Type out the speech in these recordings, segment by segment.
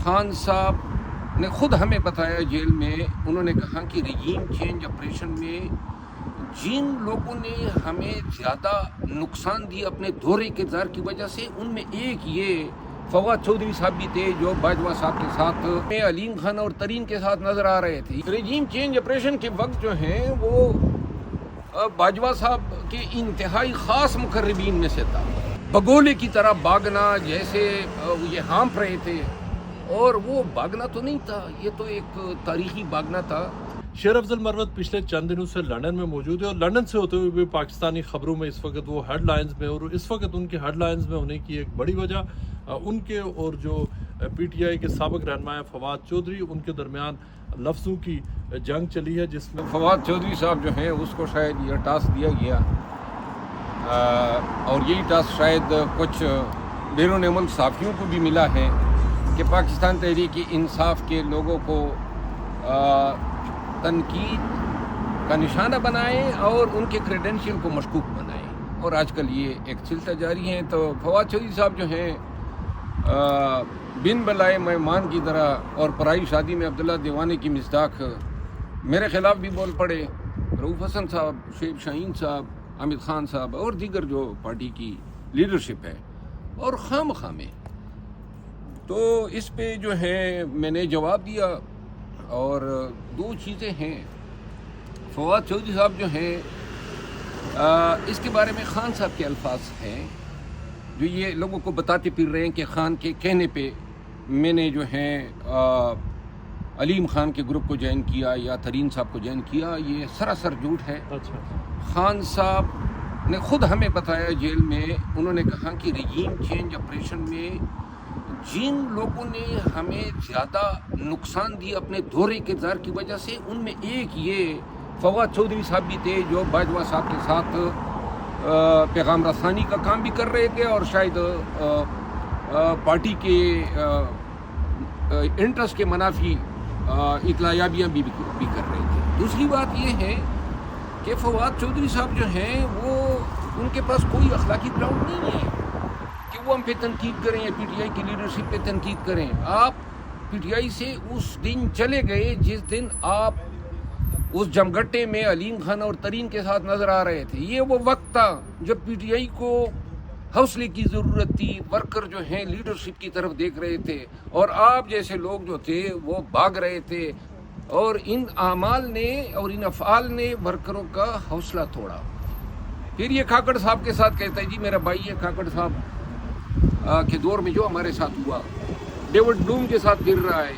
خان صاحب نے خود ہمیں بتایا جیل میں، انہوں نے کہا کہ رجیم چینج آپریشن میں جن لوگوں نے ہمیں زیادہ نقصان دیا اپنے دورے کردار کی وجہ سے، ان میں ایک یہ فواد چودھری صاحب بھی تھے جو باجوہ صاحب کے ساتھ میں علیم خان اور ترین کے ساتھ نظر آ رہے تھے۔ رجیم چینج آپریشن کے وقت جو ہیں وہ باجوہ صاحب کے انتہائی خاص مقربین میں سے تھا۔ بگولے کی طرح بھاگنا جیسے یہ ہانپ رہے تھے، اور وہ بھاگنا تو نہیں تھا، یہ تو ایک تاریخی بھاگنا تھا۔ شیر افضل مروت پچھلے چند دنوں سے لندن میں موجود ہے، اور لندن سے ہوتے ہوئے بھی پاکستانی خبروں میں اس وقت وہ ہیڈ لائنز میں، اور اس وقت ان کے ہیڈ لائنز میں ہونے کی ایک بڑی وجہ ان کے اور جو پی ٹی آئی کے سابق رہنما فواد چودھری، ان کے درمیان لفظوں کی جنگ چلی ہے، جس میں فواد چودھری صاحب جو ہیں اس کو شاید یہ ٹاسک دیا گیا، اور یہی ٹاسک شاید کچھ بیرون ملک صحافیوں کو بھی ملا ہے کہ پاکستان تحریک انصاف کے لوگوں کو تنقید کا نشانہ بنائیں اور ان کے کریڈنشیل کو مشکوک بنائیں، اور آج کل یہ ایک سلسلہ جاری ہے۔ تو فواد چودھری صاحب جو ہیں بن بلائے مہمان کی طرح اور پرائی شادی میں عبداللہ دیوانے کی مصداق میرے خلاف بھی بول پڑے، رؤوف حسن صاحب، شعیب شاہین صاحب، حامد خان صاحب اور دیگر جو پارٹی کی لیڈرشپ ہے، اور خام میں تو اس پہ جو ہے میں نے جواب دیا، اور دو چیزیں ہیں۔ فواد چودھری صاحب جو ہیں اس کے بارے میں خان صاحب کے الفاظ ہیں جو یہ لوگوں کو بتاتے پھر رہے ہیں کہ خان کے کہنے پہ میں نے جو ہے علیم خان کے گروپ کو جوائن کیا یا ترین صاحب کو جوائن کیا، یہ سراسر جھوٹ ہے۔ خان صاحب نے خود ہمیں بتایا جیل میں، انہوں نے کہا کہ رجیم چینج آپریشن میں جن لوگوں نے ہمیں زیادہ نقصان دیا اپنے دورے کردار کی وجہ سے، ان میں ایک یہ فواد چودھری صاحب بھی تھے جو باجوہ صاحب کے ساتھ پیغام رسانی کا کام بھی کر رہے تھے، اور شاید پارٹی کے انٹرسٹ کے منافی اطلاعیابیاں بھی کر رہے تھے۔ دوسری بات یہ ہے کہ فواد چودھری صاحب جو ہیں وہ ان کے پاس کوئی اخلاقی گراؤنڈ نہیں ہے کہ وہ ہم پہ تنقید کریں یا پی ٹی آئی کی لیڈرشپ پہ تنقید کریں۔ آپ پی ٹی آئی سے اس دن چلے گئے جس دن آپ اس جمگٹے میں علیم خان اور ترین کے ساتھ نظر آ رہے تھے۔ یہ وہ وقت تھا جب پی ٹی آئی کو حوصلے کی ضرورت تھی، ورکر جو ہیں لیڈرشپ کی طرف دیکھ رہے تھے، اور آپ جیسے لوگ جو تھے وہ بھاگ رہے تھے، اور ان اعمال نے اور ان افعال نے ورکروں کا حوصلہ توڑا۔ پھر یہ کھاکڑ صاحب کے ساتھ کہتا ہے، جی میرا بھائی ہے کھاکڑ صاحب کے دور میں جو ہمارے ساتھ ہوا، ڈیوڈ بلوم کے ساتھ پھر رہا ہے،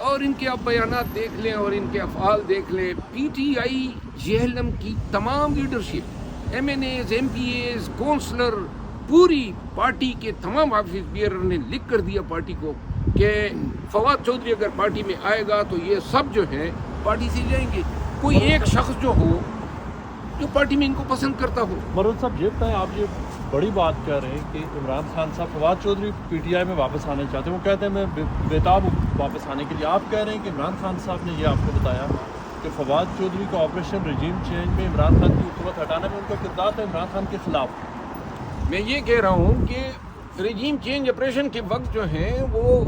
اور ان کے آپ بیانات دیکھ لیں اور ان کے افعال دیکھ لیں۔ پی ٹی آئی جہلم کی تمام leadership, M N As, M P As, councillor, پوری پارٹی کے تمام آفس بیئرر نے لکھ کر دیا پارٹی کو کہ فواد چودھری اگر پارٹی میں آئے گا تو یہ سب جو ہے پارٹی سے جائیں گے۔ کوئی ایک شخص جو ہو جو پارٹی میں ان کو پسند کرتا ہو۔ مروت صاحب یہ بتائیں، آپ یہ بڑی بات کہہ رہے ہیں کہ عمران خان صاحب Fawad Chaudhry P T I میں واپس آنا چاہتے ہیں، وہ کہتے ہیں میں بےتاب ہوں واپس آنے کے لیے۔ آپ کہہ رہے ہیں کہ عمران خان صاحب نے یہ آپ کو بتایا کہ فواد چودھری کا آپریشن رجیم چینج میں عمران خان کی حکومت ہٹانے میں ان کا کردار تھا عمران خان کے خلاف۔ میں یہ کہہ رہا ہوں کہ رجیم چینج آپریشن کے وقت جو ہیں وہ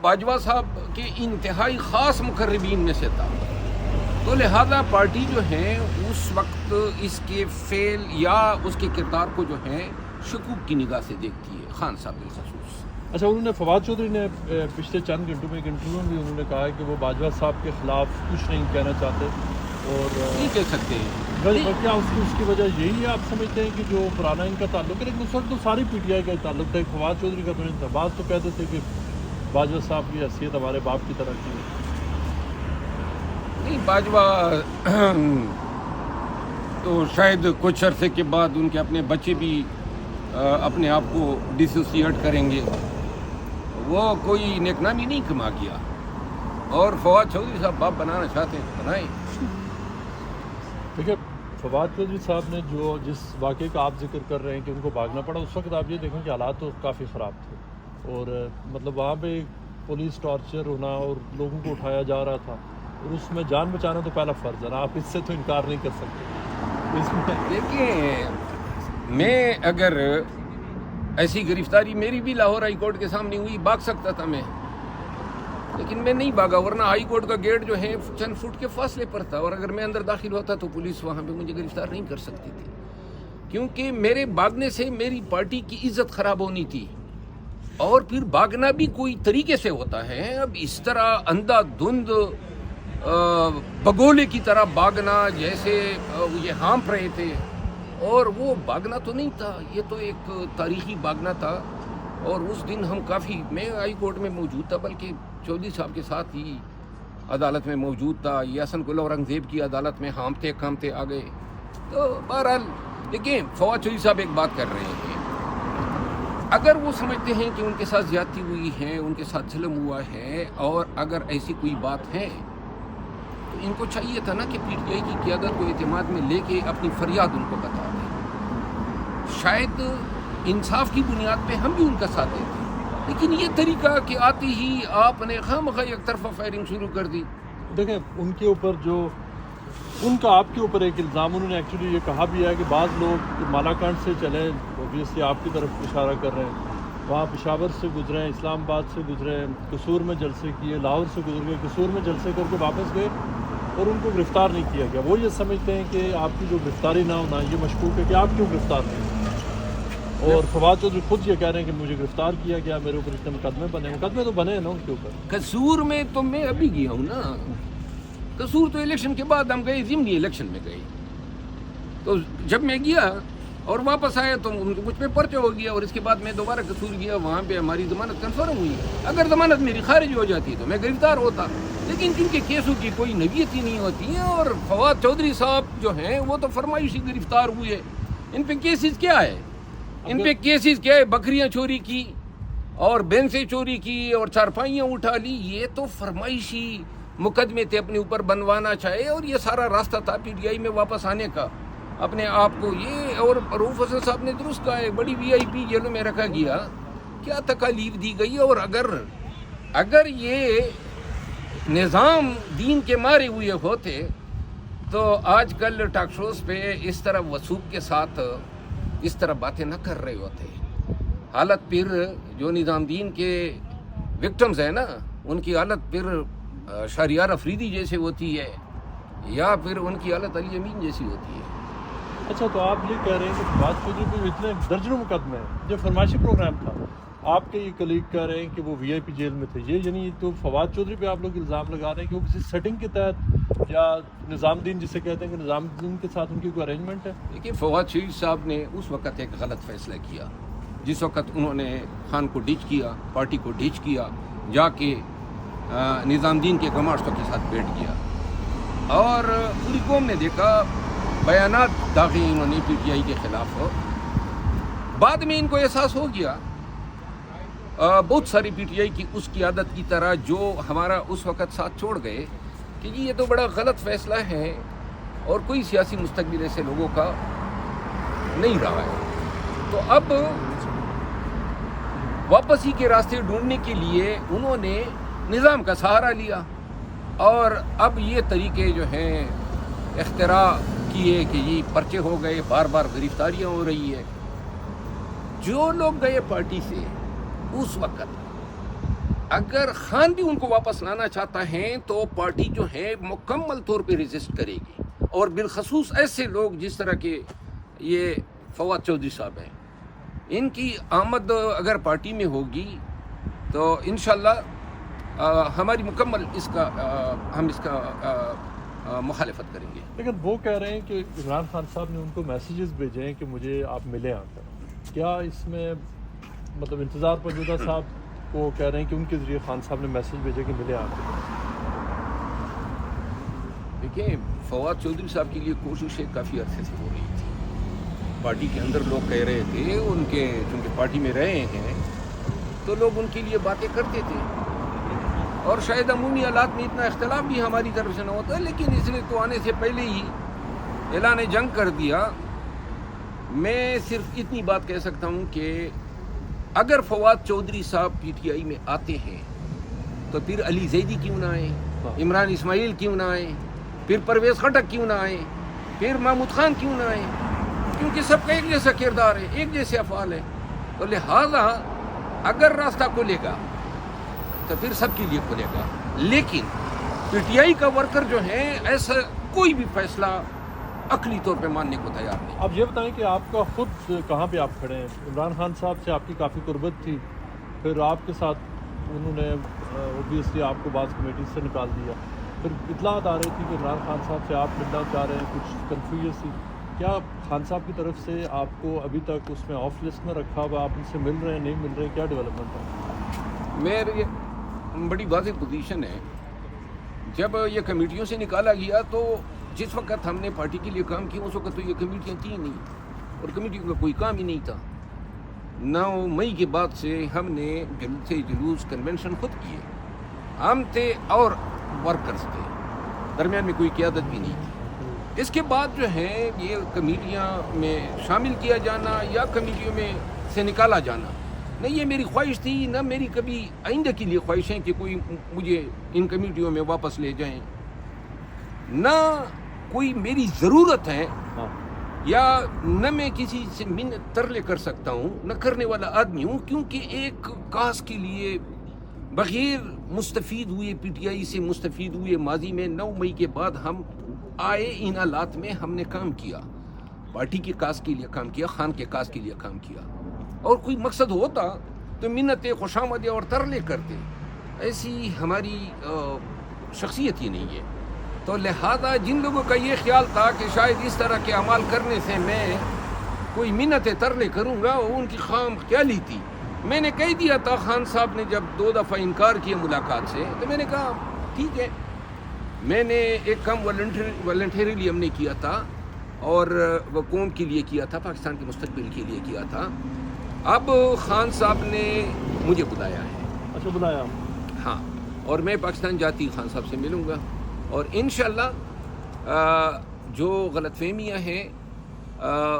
باجوہ صاحب کے انتہائی خاص مقربین میں سے تھا، تو لہذا پارٹی جو ہے اس وقت اس کے فعل یا اس کے کردار کو جو ہے شکوک کی نگاہ سے دیکھتی ہے، خان صاحب بالخصوص۔ اچھا، انہوں نے فواد چودھری نے پچھلے چند گھنٹوں میں ایک انٹرویو میں بھی انہوں نے کہا ہے کہ وہ باجوہ صاحب کے خلاف کچھ نہیں کہنا چاہتے، اور نہیں کہہ سکتے کیا اس کی وجہ یہی ہے آپ سمجھتے ہیں کہ جو پرانا ان کا تعلق ہے؟ لیکن اس وقت تو ساری پی ٹی آئی کا تعلق تھا، فواد چودھری کا تو نہیں تھا۔ بعض تو کہتے تھے کہ باجوہ صاحب کی حیثیت ہمارے باپ کی طرح کی ہے۔ نہیں، باجوہ تو شاید کچھ عرصے کے بعد ان کے اپنے بچے بھی اپنے آپ کو ڈسوسیٹ کریں گے، وہ کوئی نیک نامی نہیں کما گیا، اور فواد چودھری صاحب باپ بنانا چاہتے ہیں بنائیں۔ دیکھیے، فواد چودھری صاحب نے جس واقعے کا آپ ذکر کر رہے ہیں کہ ان کو بھاگنا پڑا، اس وقت آپ یہ دیکھیں کہ حالات تو کافی خراب تھے، اور مطلب وہاں پہ پولیس ٹارچر ہونا اور لوگوں کو اٹھایا جا رہا تھا، اور اس میں جان بچانا تو پہلا فرض ہے نا، آپ اس سے تو انکار نہیں کر سکتے۔ دیکھیں، میں اگر ایسی گرفتاری میری بھی لاہور ہائی کورٹ کے سامنے ہوئی، بھاگ سکتا تھا میں، لیکن میں نہیں بھاگا، ورنہ ہائی کورٹ کا گیٹ جو ہے چند فٹ کے فاصلے پر تھا، اور اگر میں اندر داخل ہوتا تو پولیس وہاں پہ مجھے گرفتار نہیں کر سکتی تھی، کیونکہ میرے بھاگنے سے میری پارٹی کی عزت خراب ہونی تھی۔ اور پھر بھاگنا بھی کوئی طریقے سے ہوتا ہے، اب اس طرح اندھا دھند بگولے کی طرح بھاگنا جیسے یہ ہانپ رہے تھے، اور وہ بھاگنا تو نہیں تھا، یہ تو ایک تاریخی بھاگنا تھا۔ اور اس دن ہم کافی، میں ہائی کورٹ میں موجود تھا، بلکہ چودھری صاحب کے ساتھ ہی عدالت میں موجود تھا، یاسن گل اورنگزیب کی عدالت میں ہانپتے کانپتے آ گئے۔ تو بہرحال دیکھیں، فواد چودھری صاحب ایک بات کر رہے ہیں، اگر وہ سمجھتے ہیں کہ ان کے ساتھ زیادتی ہوئی ہے، ان کے ساتھ ظلم ہوا ہے، اور اگر ایسی کوئی بات ہے تو ان کو چاہیے تھا نا کہ پی ٹی آئی کی قیادت کو اعتماد میں لے کے اپنی فریاد ان کو بتا دیں، شاید انصاف کی بنیاد پہ ہم بھی ان کا ساتھ دیتے، لیکن یہ طریقہ کہ آتے ہی آپ نے خواہ یک طرفہ فائرنگ شروع کر دی۔ دیکھیں ان کے اوپر جو ان کا آپ کے اوپر ایک الزام، انہوں نے ایکچولی یہ کہا بھی ہے کہ بعض لوگ مالاکنڈ سے چلے، اوبویسلی آپ کی طرف اشارہ کر رہے ہیں، وہاں پشاور سے گزرے، اسلام آباد سے گزرے، قصور میں جلسے کیے، لاہور سے گزر گئے، قصور میں جلسے کر کے واپس گئے اور ان کو گرفتار نہیں کیا گیا۔ وہ یہ سمجھتے ہیں کہ آپ کی جو گرفتاری نہ ہونا یہ مشکوک ہے کہ آپ کیوں گرفتار نہیں، اور فواد چودھری خود یہ کہہ رہے ہیں کہ مجھے گرفتار کیا گیا، میرے اوپر اتنے مقدمے تو بنے ہیں نا ان کے اوپر۔ قصور میں تو میں ابھی گیا ہوں نا، قصور تو الیکشن کے بعد ہم گئے، ضمنی الیکشن میں گئے، تو جب میں گیا اور واپس آیا تو مجھ پہ پرچہ ہو گیا، اور اس کے بعد میں دوبارہ قصور گیا، وہاں پہ ہماری ضمانت کنفرم ہوئی۔ اگر ضمانت میری خارج ہو جاتی تو میں گرفتار ہوتا، لیکن جن کے کیسوں کی کوئی نوعیت ہی نہیں ہوتی ہے، اور فواد چودھری صاحب جو ہیں وہ تو فرمائشی گرفتار ہوئے، ان پہ کیسز کیا ہے؟ ان پہ کیسز کیا ہے؟ بکریاں چوری کی اور بینسیں چوری کی اور چارپائیاں اٹھا لی، یہ تو فرمائشی مقدمے تھے اپنے اوپر بنوانا چاہے، اور یہ سارا راستہ تھا پی ٹی آئی میں واپس آنے کا اپنے آپ کو۔ یہ اور رؤوف حسن صاحب نے درست کہا ہے، بڑی وی آئی پی جیلوں میں رکھا گیا، کیا تکالیف دی گئی، اور اگر یہ نظام دین کے مارے ہوئے ہوتے تو آج کل ٹاک شوز پہ اس طرح وثوق کے ساتھ اس طرح باتیں نہ کر رہے ہوتے۔ حالت پھر جو نظام دین کے وکٹمز ہیں نا، ان کی حالت پھر شہریار افریدی جیسے ہوتی ہے، یا پھر ان کی حالت علی امین جیسی ہوتی ہے۔ اچھا، تو آپ یہ کہہ رہے ہیں کہ فواد چودھری پہ اتنے درجنوں مقدمے ہیں، جو فرمائشی پروگرام تھا، آپ کے یہ کلیگ کہہ رہے ہیں کہ وہ وی آئی پی جیل میں تھے، یہ یعنی تو فواد چودھری پہ آپ لوگ الزام لگا رہے ہیں کہ وہ کسی سیٹنگ کے تحت، یا نظام دین جسے کہتے ہیں کہ نظام دین کے ساتھ ان کی کوئی ارینجمنٹ ہے؟ دیکھیے، فواد شریف صاحب نے اس وقت ایک غلط فیصلہ کیا، جس وقت انہوں نے خان کو ڈیچ کیا، پارٹی کو ڈیچ کیا، جا کے نظام دین کے گماشتوں کے ساتھ بیٹھ گیا، اور پوری قوم نے دیکھا بیانات داغے انہوں نے پی ٹی آئی کے خلاف۔ بعد میں ان کو احساس ہو گیا، بہت ساری پی ٹی آئی کی اس قیادت کی طرح جو ہمارا اس وقت ساتھ چھوڑ گئے، کہ جی یہ تو بڑا غلط فیصلہ ہے اور کوئی سیاسی مستقبل ایسے لوگوں کا نہیں رہا ہے، تو اب واپسی کے راستے ڈھونڈنے کے لیے انہوں نے نظام کا سہارا لیا، اور اب یہ طریقے جو ہیں اختراع کیے کہ یہ پرچے ہو گئے، بار بار گرفتاریاں ہو رہی ہے۔ جو لوگ گئے پارٹی سے اس وقت، اگر خان بھی ان کو واپس لانا چاہتا ہے تو پارٹی جو ہے مکمل طور پہ ریزسٹ کرے گی، اور بالخصوص ایسے لوگ جس طرح کے یہ فواد چودھری صاحب ہیں، ان کی آمد اگر پارٹی میں ہوگی تو انشاءاللہ ہماری مکمل ہم اس کا مخالفت کریں گے۔ لیکن وہ کہہ رہے ہیں کہ عمران خان صاحب نے ان کو میسیجز بھیجے ہیں کہ مجھے آپ ملیں آ کر، کیا اس میں مطلب انتظار پنجودہ صاحب کو کہہ رہے ہیں کہ ان کے ذریعے خان صاحب نے میسیج بھیجے کہ ملیں آ کر؟ دیکھیں، فواد چودھری صاحب کے لیے کوششیں کافی عرصے سے ہو رہی تھی، پارٹی کے اندر لوگ کہہ رہے تھے، ان کے چونکہ پارٹی میں رہے ہیں تو لوگ ان کے لیے باتیں کرتے تھے، اور شاید عمومی حالات میں اتنا اختلاف بھی ہماری طرف سے نہ ہوتا، لیکن اس نے تو آنے سے پہلے ہی اعلان جنگ کر دیا۔ میں صرف اتنی بات کہہ سکتا ہوں کہ اگر فواد چودھری صاحب پی ٹی آئی میں آتے ہیں تو پھر علی زیدی کیوں نہ آئیں، عمران اسماعیل کیوں نہ آئیں، پھر پرویز خٹک کیوں نہ آئیں، پھر محمود خان کیوں نہ آئیں، کیونکہ سب کا ایک جیسا کردار ہے، ایک جیسے افعال ہیں۔ تو لہذا اگر راستہ کھلے گا تو پھر سب کے لیے کھلے گا، لیکن پی ٹی آئی کا ورکر جو ہیں ایسا کوئی بھی فیصلہ عقلی طور پہ ماننے کو تیار نہیں۔ اب یہ بتائیں کہ آپ کا خود کہاں پہ آپ کھڑے ہیں؟ عمران خان صاحب سے آپ کی کافی قربت تھی، پھر آپ کے ساتھ انہوں نے اوبیسلی آپ کو بعض کمیٹی سے نکال دیا، پھر اطلاعات آ رہی تھی کہ عمران خان صاحب سے آپ ملنا چاہ رہے ہیں، کچھ کنفیوژن تھی، کیا خان صاحب کی طرف سے آپ کو ابھی تک اس میں آف لسٹ میں رکھا ہوا، آپ ان سے مل رہے ہیں نہیں مل رہے، کیا ڈیولپمنٹ ہے؟ میری بڑی واضح پوزیشن ہے، جب یہ کمیٹیوں سے نکالا گیا تو جس وقت ہم نے پارٹی کے لیے کام کیا اس وقت تو یہ کمیٹیاں تھیں نہیں اور کمیٹیوں کا کوئی کام ہی نہیں تھا۔ 9 مئی کے بعد سے ہم نے جلوس کنونشن خود کیے، ہم تھے اور ورکرز تھے، درمیان میں کوئی قیادت بھی نہیں تھی۔ اس کے بعد جو ہے یہ کمیٹیاں میں شامل کیا جانا یا کمیٹیوں میں سے نکالا جانا، نہ یہ میری خواہش تھی، نہ میری کبھی آئندہ کے لیے خواہش ہے کہ کوئی مجھے ان کمیٹیوں میں واپس لے جائیں، نہ کوئی میری ضرورت ہے یا نہ میں کسی سے منت ترلے کر سکتا ہوں، نہ کرنے والا آدمی ہوں، کیونکہ ایک کاز کے لیے بغیر مستفید ہوئے، پی ٹی آئی سے مستفید ہوئے ماضی میں 9 مئی کے بعد ہم آئے ان حالات میں ہم نے کام کیا، پارٹی کے کاز کے لیے کام کیا، خان کے کاز کے لیے کام کیا، اور کوئی مقصد ہوتا تو منتیں خوشامدیں اور ترلے کرتے، ایسی ہماری شخصیت ہی نہیں ہے۔ تو لہذا جن لوگوں کا یہ خیال تھا کہ شاید اس طرح کے اعمال کرنے سے میں کوئی منتیں ترلے کروں گا، وہ ان کی خام خیالی تھی۔ میں نے کہہ دیا تھا، خان صاحب نے جب 2 دفعہ انکار کیا ملاقات سے تو میں نے کہا ٹھیک ہے، میں نے ایک کام والنٹریلی ہم نے کیا تھا اور وہ قوم کے لیے کیا تھا، پاکستان کے مستقبل کے لیے کیا تھا۔ اب خان صاحب نے مجھے بلایا ہے۔ اچھا بلایا؟ ہاں، اور میں پاکستان جاتی خان صاحب سے ملوں گا، اور انشاءاللہ جو غلط فہمیاں ہیں،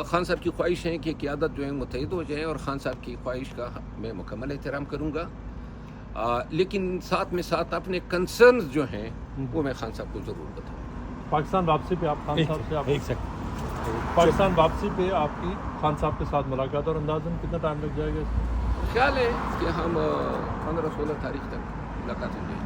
خان صاحب کی خواہش ہے کہ قیادت جو ہے متحد ہو جائے، اور خان صاحب کی خواہش کا میں مکمل احترام کروں گا، لیکن ساتھ میں ساتھ اپنے کنسرنز جو ہیں وہ میں خان صاحب کو ضرور بتاؤں۔ پاکستان واپسی پہ آپ خان صاحب سے پاکستان واپسی پہ آپ کی خان صاحب کے ساتھ ملاقات، اور اندازاً کتنا ٹائم لگ جائے گا؟ خیال ہے کہ ہم 15-16 تاریخ تک ملاقات ہوں گے۔